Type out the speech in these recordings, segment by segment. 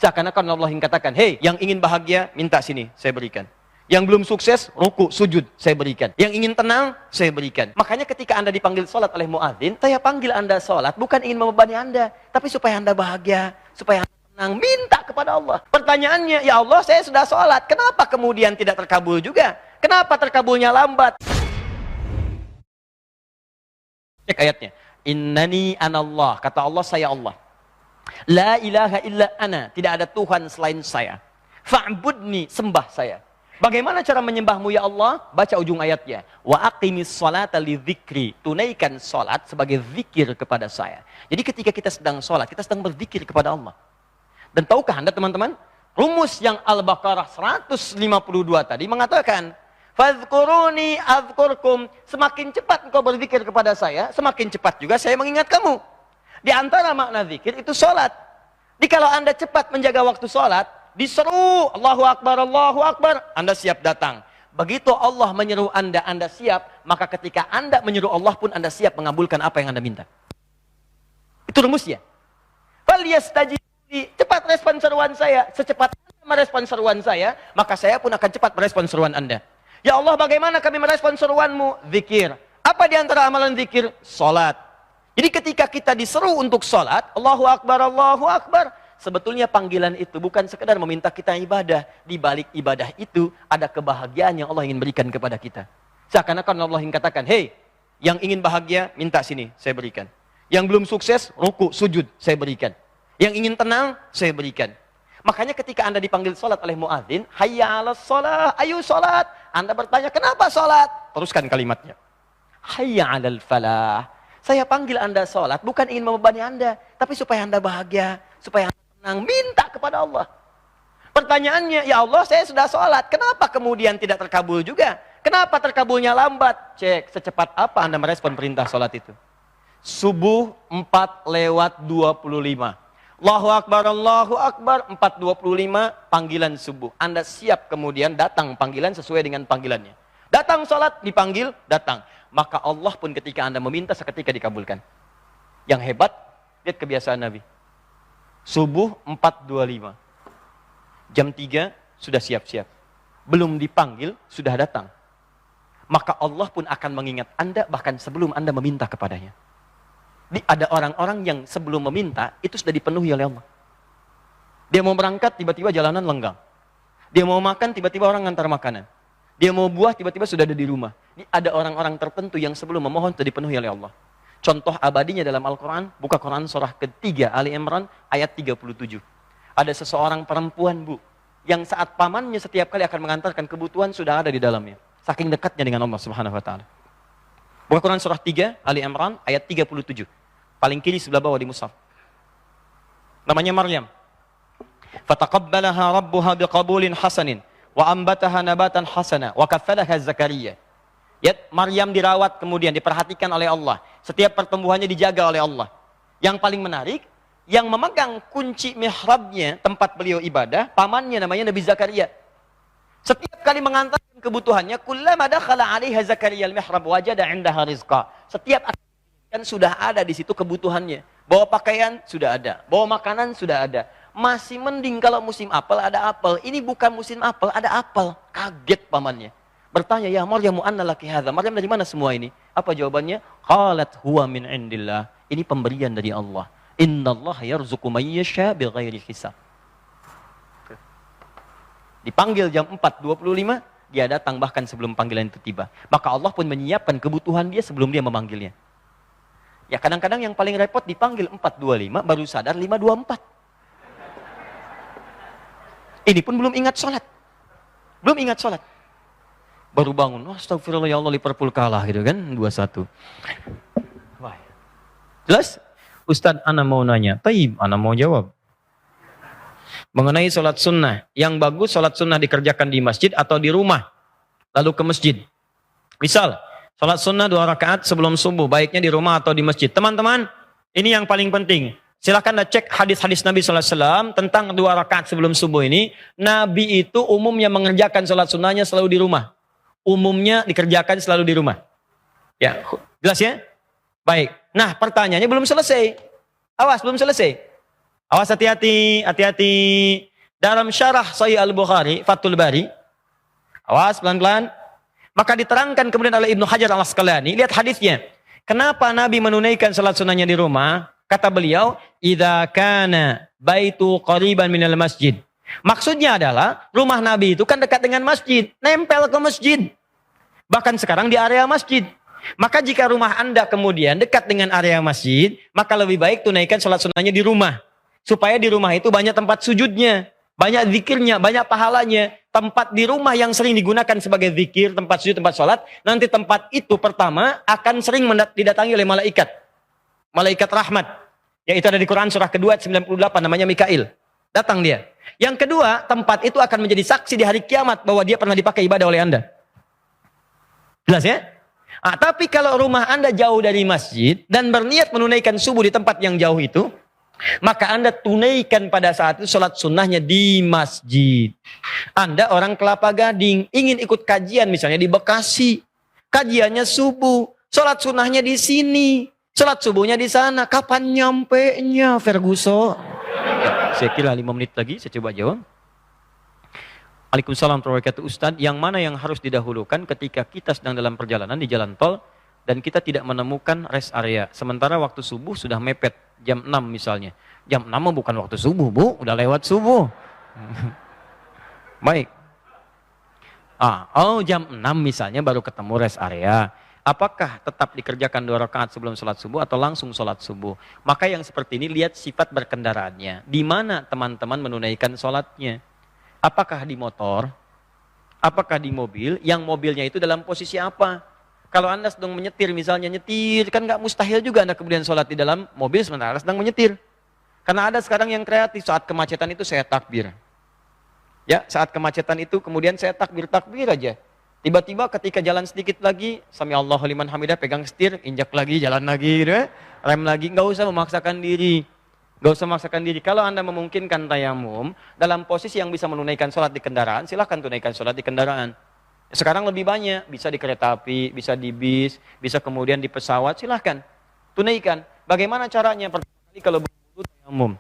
Seakan-akan Allah yang katakan, hei, yang ingin bahagia, minta sini, saya berikan. Yang belum sukses, ruku, sujud, saya berikan. Yang ingin tenang, saya berikan. Makanya ketika Anda dipanggil sholat oleh muadzin, saya panggil Anda sholat, bukan ingin membebani Anda, tapi supaya Anda bahagia, supaya Anda tenang, minta kepada Allah. Pertanyaannya, ya Allah, saya sudah sholat, kenapa kemudian tidak terkabul juga? Kenapa terkabulnya lambat? Cek ayatnya. Innani anallah, kata Allah, saya Allah. La ilaha illa ana, tidak ada Tuhan selain saya. Fa'budni, sembah saya. Bagaimana cara menyembahmu ya Allah? Baca ujung ayatnya. Wa aqimis sholata li dzikri, tunaikan salat sebagai zikir kepada saya. Jadi ketika kita sedang salat, kita sedang berzikir kepada Allah. Dan tahukah Anda teman-teman, rumus yang Al-Baqarah 152 tadi mengatakan, fadhkuruni adzkurkum, semakin cepat engkau berzikir kepada saya, semakin cepat juga saya mengingat kamu. Di antara makna zikir itu sholat. Jadi kalau Anda cepat menjaga waktu sholat, diseru Allahu Akbar, Anda siap datang. Begitu Allah menyeru Anda, Anda siap, maka ketika Anda menyeru Allah pun Anda siap mengabulkan apa yang Anda minta. Itu rumusnya. Falyastajibu, cepat respon seruan saya. Secepat Anda merespon seruan saya, maka saya pun akan cepat merespon seruan Anda. Ya Allah, bagaimana kami merespon seruanmu? Zikir. Apa di antara amalan zikir? Sholat. Jadi ketika kita diseru untuk sholat, Allahu Akbar, sebetulnya panggilan itu bukan sekedar meminta kita ibadah. Di balik ibadah itu ada kebahagiaan yang Allah ingin berikan kepada kita. Seakan-akan Allah yang katakan, hei, yang ingin bahagia, minta sini, saya berikan. Yang belum sukses, ruku, sujud, saya berikan. Yang ingin tenang, saya berikan. Makanya ketika Anda dipanggil sholat oleh muadzin, hayya 'alas sholat, ayo sholat. Anda bertanya, kenapa sholat? Teruskan kalimatnya. Hayya 'alal falah. Saya panggil Anda sholat, bukan ingin membebani Anda, tapi supaya Anda bahagia, supaya Anda tenang, minta kepada Allah. Pertanyaannya, ya Allah, saya sudah sholat, kenapa kemudian tidak terkabul juga? Kenapa terkabulnya lambat? Cek, secepat apa Anda merespon perintah sholat itu? Subuh 4:25. Allahu Akbar, 4:25, panggilan subuh. Anda siap kemudian datang panggilan sesuai dengan panggilannya. Datang sholat, dipanggil, datang. Maka Allah pun ketika Anda meminta seketika dikabulkan. Yang hebat, lihat kebiasaan Nabi. Subuh 4:25. Jam 3 sudah siap-siap. Belum dipanggil, sudah datang. Maka Allah pun akan mengingat Anda bahkan sebelum Anda meminta kepadanya. Ada orang-orang yang sebelum meminta, itu sudah dipenuhi oleh Allah. Dia mau berangkat, tiba-tiba jalanan lenggang. Dia mau makan, tiba-tiba orang ngantar makanan. Dia mau buah, tiba-tiba sudah ada di rumah. Ada orang-orang tertentu yang sebelum memohon sudah dipenuhi oleh Allah. Contoh abadinya dalam Al-Quran, buka Quran surah ketiga Ali Imran ayat 37. Ada seseorang perempuan, Bu, yang saat pamannya setiap kali akan mengantarkan kebutuhan sudah ada di dalamnya. Saking dekatnya dengan Allah Subhanahu wa taala. Buka Quran surah 3 Ali Imran ayat 37. Paling kiri sebelah bawah di mushaf. Namanya Maryam. Fataqabbalaha rabbuha biqabulin hasanin wa ambataha nabatan hasana wa kaffalaha Zakaria. Ya, Maryam dirawat kemudian diperhatikan oleh Allah. Setiap pertumbuhannya dijaga oleh Allah. Yang paling menarik, yang memegang kunci mihrabnya, tempat beliau ibadah, pamannya namanya Nabi Zakaria. Setiap kali mengantarkan kebutuhannya, kullama dakhala 'alaiha Zakaria al-mihrab wajada 'indaha rizqa. Setiap kan sudah ada di situ kebutuhannya. Bawa pakaian sudah ada, bawa makanan sudah ada. Masih mending kalau musim apel ada apel. Ini bukan musim apel, ada apel. Kaget pamannya. Bertanya, ya Maryam, anna laki hadza? Maryam, dari mana semua ini? Apa jawabannya? Qalat huwa min indillah. Ini pemberian dari Allah. Innallaha yarzuqu man yasha bighairi hisab. Dipanggil jam 4:25, dia datang bahkan sebelum panggilan itu tiba. Maka Allah pun menyiapkan kebutuhan dia sebelum dia memanggilnya. Ya kadang-kadang yang paling repot dipanggil 4:25, baru sadar 5:24. Ini pun belum ingat sholat. Belum ingat sholat. Baru bangun, oh, astagfirullah ya Allah, Liverpool kalah gitu kan, 2-1. Wah. Jelas? Ustadz, ana mau nanya. Taib, ana mau jawab. Mengenai sholat sunnah, yang bagus sholat sunnah dikerjakan di masjid atau di rumah, lalu ke masjid. Misal, sholat sunnah 2 rakaat sebelum subuh, baiknya di rumah atau di masjid. Teman-teman, ini yang paling penting. Silakan cek hadis-hadis Nabi SAW tentang 2 rakaat sebelum subuh ini. Nabi itu umumnya mengerjakan sholat sunnahnya selalu di rumah. Umumnya dikerjakan selalu di rumah. Ya, jelas ya? Baik. Nah, pertanyaannya belum selesai. Awas, belum selesai. Awas hati-hati, hati-hati. Dalam syarah Sahih Al-Bukhari, Fathul Bari. Awas pelan-pelan. Maka diterangkan kemudian oleh Ibnu Hajar Al-Asqalani. Lihat hadisnya. Kenapa Nabi menunaikan salat sunnahnya di rumah? Kata beliau, idza kana baitu qariban minal masjid. Maksudnya adalah rumah Nabi itu kan dekat dengan masjid, nempel ke masjid. Bahkan sekarang di area masjid. Maka jika rumah Anda kemudian dekat dengan area masjid, maka lebih baik tunaikan salat sunnahnya di rumah. Supaya di rumah itu banyak tempat sujudnya, banyak zikirnya, banyak pahalanya. Tempat di rumah yang sering digunakan sebagai zikir, tempat sujud, tempat sholat, nanti tempat itu pertama akan sering didatangi oleh malaikat. Malaikat rahmat. Yaitu ada di Quran surah kedua 98 namanya Mikail. Datang dia. Yang kedua, tempat itu akan menjadi saksi di hari kiamat bahwa dia pernah dipakai ibadah oleh Anda. Jelas ya? Tapi kalau rumah Anda jauh dari masjid dan berniat menunaikan subuh di tempat yang jauh itu, maka Anda tunaikan pada saat itu sholat sunnahnya di masjid. Anda orang Kelapa Gading, ingin ikut kajian misalnya di Bekasi. Kajiannya subuh, sholat sunnahnya di sini. Sholat subuhnya di sana. Kapan nyampe-nya, Ferguson? Saya kira 5 menit lagi, saya coba jawab. Waalaikumsalam warahmatullahi wabarakatuh. Ustaz, yang mana yang harus didahulukan ketika kita sedang dalam perjalanan di jalan tol dan kita tidak menemukan rest area. Sementara waktu subuh sudah mepet, jam 6 misalnya. Jam 6 bukan waktu subuh, Bu. Udah lewat subuh. Baik. Jam 6 misalnya baru ketemu rest area. Apakah tetap dikerjakan 2 rakaat sebelum sholat subuh atau langsung sholat subuh? Maka yang seperti ini lihat sifat berkendaraannya. Di mana teman-teman menunaikan sholatnya? Apakah di motor? Apakah di mobil? Yang mobilnya itu dalam posisi apa? Kalau Anda sedang menyetir, misalnya nyetir, kan nggak mustahil juga Anda kemudian sholat di dalam mobil sementara sedang menyetir. Karena ada sekarang yang kreatif, saat kemacetan itu saya takbir. Ya, saat kemacetan itu kemudian saya takbir aja. Tiba-tiba ketika jalan sedikit lagi, sami Allahu liman hamidah, pegang setir, injak lagi, jalan lagi, rem lagi, nggak usah memaksakan diri. Nggak usah memaksakan diri. Kalau Anda memungkinkan tayamum, dalam posisi yang bisa menunaikan sholat di kendaraan, silahkan tunaikan sholat di kendaraan. Sekarang lebih banyak, bisa di kereta api, bisa di bis, bisa kemudian di pesawat, silahkan tunaikan. Bagaimana caranya? Pertama kali kalau berwudu tayamum.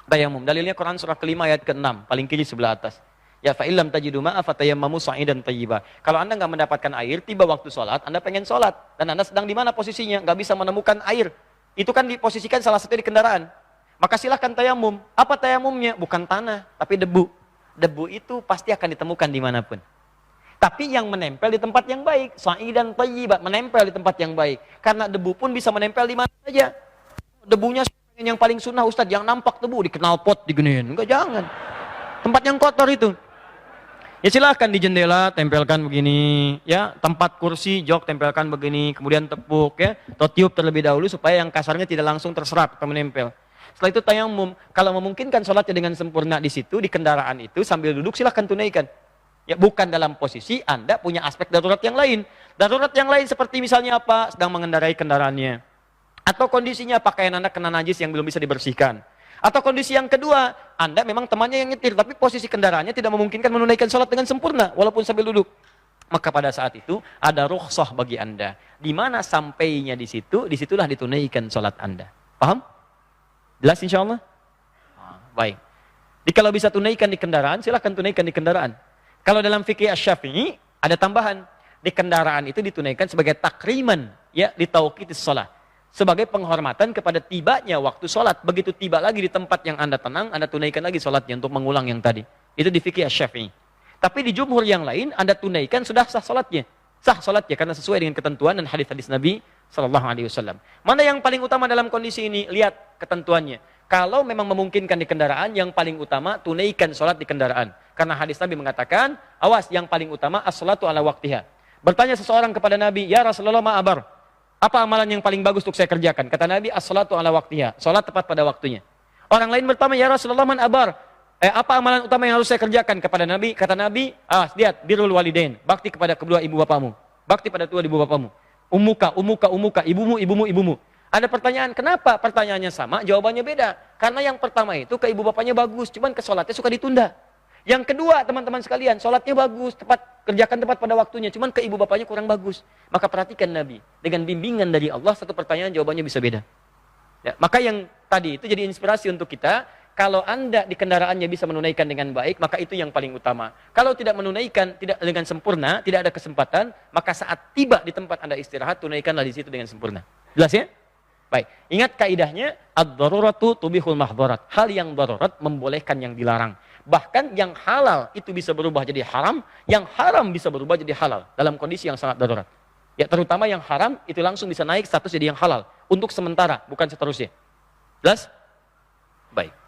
Tayamum, dalilnya Quran surah kelima ayat ke-6, paling kiri sebelah atas. Ya fa'ilam tajidu ma'a fatayammamu sa'idan thayyiba. Kalau Anda nggak mendapatkan air, tiba waktu sholat, Anda pengen sholat. Dan Anda sedang di mana posisinya? Nggak bisa menemukan air. Itu kan diposisikan salah satu di kendaraan. Maka silahkan tayamum. Apa tayamumnya? Bukan tanah, tapi debu. Debu itu pasti akan ditemukan dimanapun. Tapi yang menempel di tempat yang baik. Sa'idan thayyiba, menempel di tempat yang baik. Karena debu pun bisa menempel di mana saja. Debunya yang paling sunnah Ustadz, yang nampak debu, di knalpot, diginiin. Enggak, jangan. Tempat yang kotor itu. Ya silahkan di jendela tempelkan begini, ya tempat kursi jok tempelkan begini, kemudian tepuk ya, atau tiup terlebih dahulu supaya yang kasarnya tidak langsung terserap atau menempel. Setelah itu tayamum, kalau memungkinkan sholatnya dengan sempurna di situ di kendaraan itu sambil duduk silahkan tunaikan. Ya bukan dalam posisi Anda punya aspek darurat yang lain. Darurat yang lain seperti misalnya apa? Sedang mengendarai kendaraannya. Atau kondisinya pakaian Anda kena najis yang belum bisa dibersihkan. Atau kondisi yang kedua, Anda memang temannya yang nyetir, tapi posisi kendaraannya tidak memungkinkan menunaikan sholat dengan sempurna, walaupun sambil duduk. Maka pada saat itu, ada rukhsah bagi Anda. Di mana sampainya di situ, disitulah ditunaikan sholat Anda. Paham? Jelas insya Allah? Baik. Jadi kalau bisa tunaikan di kendaraan, silahkan tunaikan di kendaraan. Kalau dalam fikih Asy-Syafi'i, ada tambahan. Di kendaraan itu ditunaikan sebagai takriman, ya, di tauqitis sholat. Sebagai penghormatan kepada tibanya waktu sholat. Begitu tiba lagi di tempat yang Anda tenang, Anda tunaikan lagi sholatnya untuk mengulang yang tadi. Itu di fikih Asy-Syafi'i. Tapi di jumhur yang lain, Anda tunaikan sudah sah sholatnya. Sah sholatnya karena sesuai dengan ketentuan dan hadis-hadis Nabi SAW. Mana yang paling utama dalam kondisi ini? Lihat ketentuannya. Kalau memang memungkinkan di kendaraan, yang paling utama tunaikan sholat di kendaraan. Karena hadis Nabi mengatakan, awas yang paling utama as-sholatu ala waktiha. Bertanya seseorang kepada Nabi, ya Rasulullah ma'abar. Apa amalan yang paling bagus untuk saya kerjakan? Kata Nabi, as-salatu ala waktiha. Salat tepat pada waktunya. Orang lain bertanya, ya Rasulullah man abar. Apa amalan utama yang harus saya kerjakan? Kepada Nabi, kata Nabi, lihat, birrul walidain. Bakti kepada kedua ibu bapamu. Bakti pada kedua ibu bapamu. Umuka, ibumu. Ada pertanyaan, kenapa pertanyaannya sama, jawabannya beda? Karena yang pertama itu ke ibu bapaknya bagus, cuman ke sholatnya suka ditunda. Yang kedua, teman-teman sekalian, sholatnya bagus, kerjakan tepat pada waktunya, cuman ke ibu bapaknya kurang bagus. Maka perhatikan Nabi, dengan bimbingan dari Allah, satu pertanyaan jawabannya bisa beda. Ya, maka yang tadi itu jadi inspirasi untuk kita, kalau Anda di kendaraannya bisa menunaikan dengan baik, maka itu yang paling utama. Kalau tidak menunaikan tidak dengan sempurna, tidak ada kesempatan, maka saat tiba di tempat Anda istirahat, tunaikanlah di situ dengan sempurna. Jelas ya? Baik. Ingat kaidahnya, ad-daruratu tubihul mahdharat. Hal yang darurat membolehkan yang dilarang. Bahkan yang halal itu bisa berubah jadi haram, yang haram bisa berubah jadi halal dalam kondisi yang sangat darurat. Ya, terutama yang haram itu langsung bisa naik status jadi yang halal untuk sementara, bukan seterusnya. Jelas? Baik.